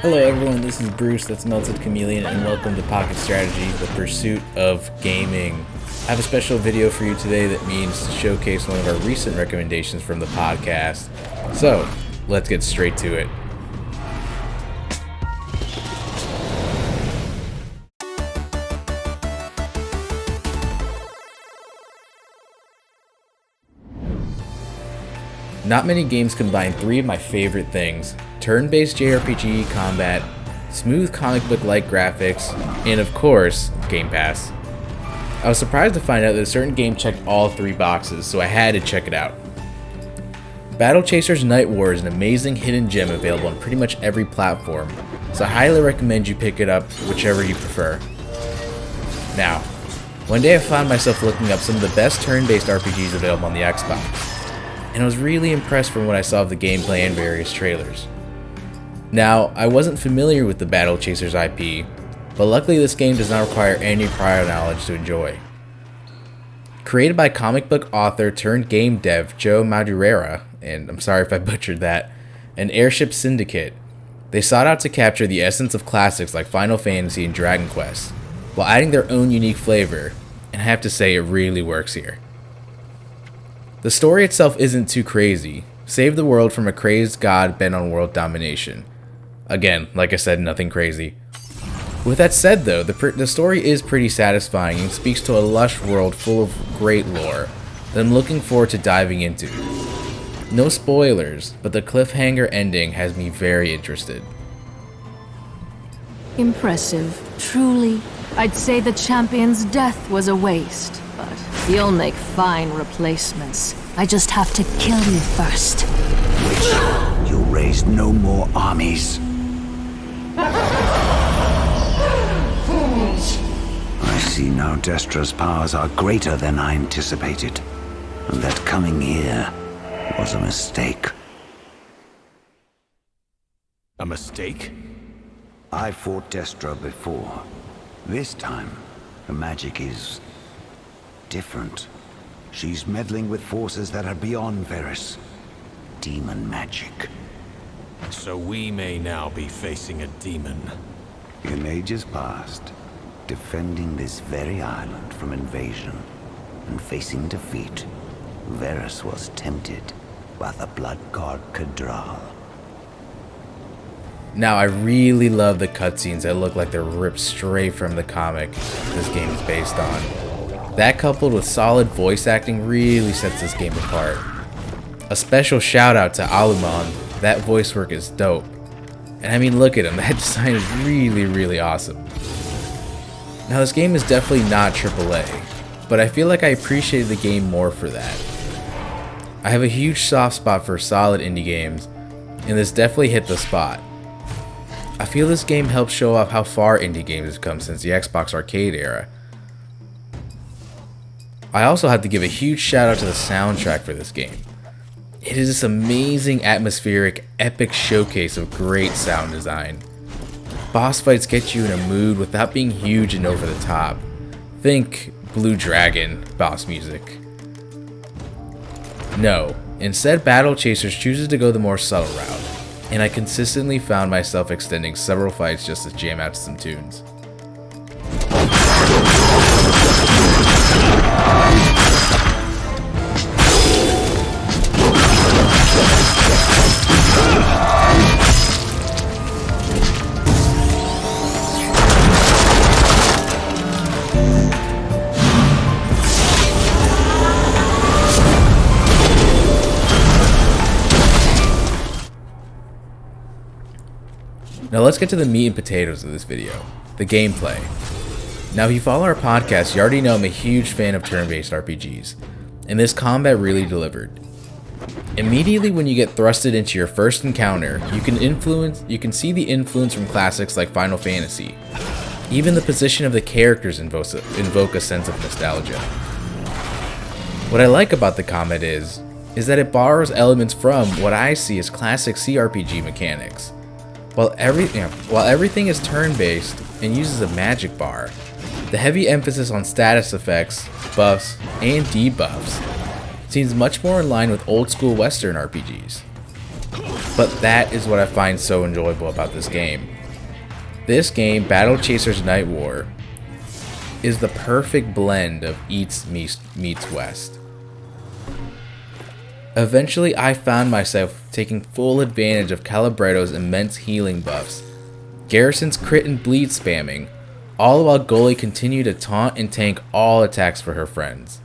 Hello everyone, this is Bruce, that's Melted Chameleon, and welcome to PocketStrategy, the pursuit of gaming. I have a special video for you today that means to showcase one of our recent recommendations from the podcast. So, let's get straight to it. Not many games combine three of my favorite things: turn-based JRPG combat, smooth comic book-like graphics, and of course, Game Pass. I was surprised to find out that a certain game checked all three boxes, so I had to check it out. BattleChasers Nightwar is an amazing hidden gem available on pretty much every platform, so I highly recommend you pick it up whichever you prefer. Now, one day I found myself looking up some of the best turn-based RPGs available on the Xbox, and I was really impressed from what I saw of the gameplay and various trailers. Now, I wasn't familiar with the BattleChasers IP, but luckily this game does not require any prior knowledge to enjoy. Created by comic book author turned game dev Joe Madureira, and I'm sorry if I butchered that, and Airship Syndicate, they sought out to capture the essence of classics like Final Fantasy and Dragon Quest, while adding their own unique flavor, and I have to say it really works here. The story itself isn't too crazy. Save the world from a crazed god bent on world domination. Again, like I said, nothing crazy. With that said though, the story is pretty satisfying and speaks to a lush world full of great lore that I'm looking forward to diving into. No spoilers, but the cliffhanger ending has me very interested. Impressive, truly. I'd say the champion's death was a waste. But you'll make fine replacements. I just have to kill you first. You'll raise no more armies. Fools! I see now Destra's powers are greater than I anticipated. And that coming here was a mistake. A mistake? I fought Destra before. This time, the magic is different. She's meddling with forces that are beyond Varus. Demon magic. So we may now be facing a demon. In ages past, defending this very island from invasion and facing defeat, Varus was tempted by the blood god Kadral. Now, I really love the cutscenes that look like they're ripped straight from the comic this game is based on. That coupled with solid voice acting really sets this game apart. A special shout out to Aluman, that voice work is dope. And I mean, look at him, that design is really awesome. Now this game is definitely not AAA, but I feel like I appreciated the game more for that. I have a huge soft spot for solid indie games, and this definitely hit the spot. I feel this game helps show off how far indie games have come since the Xbox Arcade era. I also have to give a huge shout out to the soundtrack for this game. It is this amazing, atmospheric, epic showcase of great sound design. Boss fights get you in a mood without being huge and over the top. Think Blue Dragon boss music. No, instead BattleChasers chooses to go the more subtle route, and I consistently found myself extending several fights just to jam out to some tunes. Now let's get to the meat and potatoes of this video, the gameplay. Now if you follow our podcast, you already know I'm a huge fan of turn-based RPGs, and this combat really delivered. Immediately when you get thrusted into your first encounter, you can see the influence from classics like Final Fantasy. Even the position of the characters invoke a sense of nostalgia. What I like about the combat is that it borrows elements from what I see as classic CRPG mechanics. While everything is turn-based and uses a magic bar, the heavy emphasis on status effects, buffs, and debuffs seems much more in line with old-school Western RPGs. But that is what I find so enjoyable about this game. This game, BattleChasers Nightwar, is the perfect blend of East meets West. Eventually, I found myself taking full advantage of Calibretto's immense healing buffs, Garrison's crit and bleed spamming, all while Goalie continued to taunt and tank all attacks for her friends.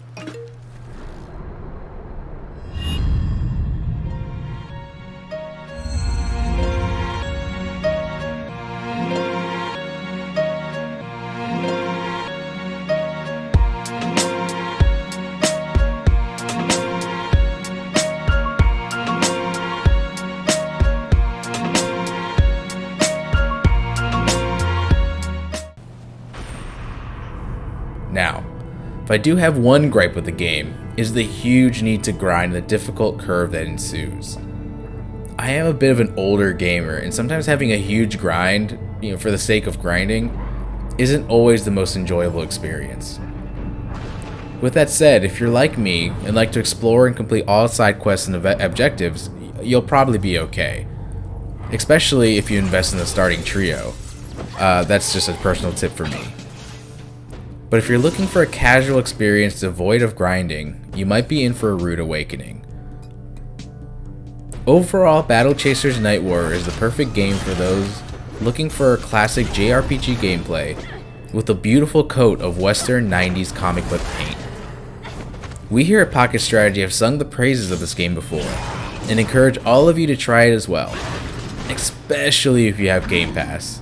Now, if I do have one gripe with the game, is the huge need to grind the difficult curve that ensues. I am a bit of an older gamer, and sometimes having a huge grind, for the sake of grinding, isn't always the most enjoyable experience. With that said, if you're like me and like to explore and complete all side quests and objectives, you'll probably be okay. Especially if you invest in the starting trio. That's just a personal tip for me. But if you're looking for a casual experience devoid of grinding, you might be in for a rude awakening. Overall, BattleChasers Nightwar is the perfect game for those looking for a classic JRPG gameplay with a beautiful coat of Western 90s comic book paint. We here at PocketStrategy have sung the praises of this game before, and encourage all of you to try it as well, especially if you have Game Pass.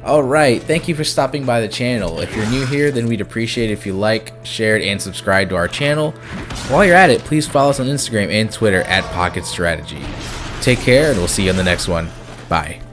Alright, thank you for stopping by the channel. If you're new here, then we'd appreciate it if you like, shared, and subscribed to our channel. While you're at it, please follow us on Instagram and Twitter at PocketStrategy. Take care, and we'll see you on the next one. Bye.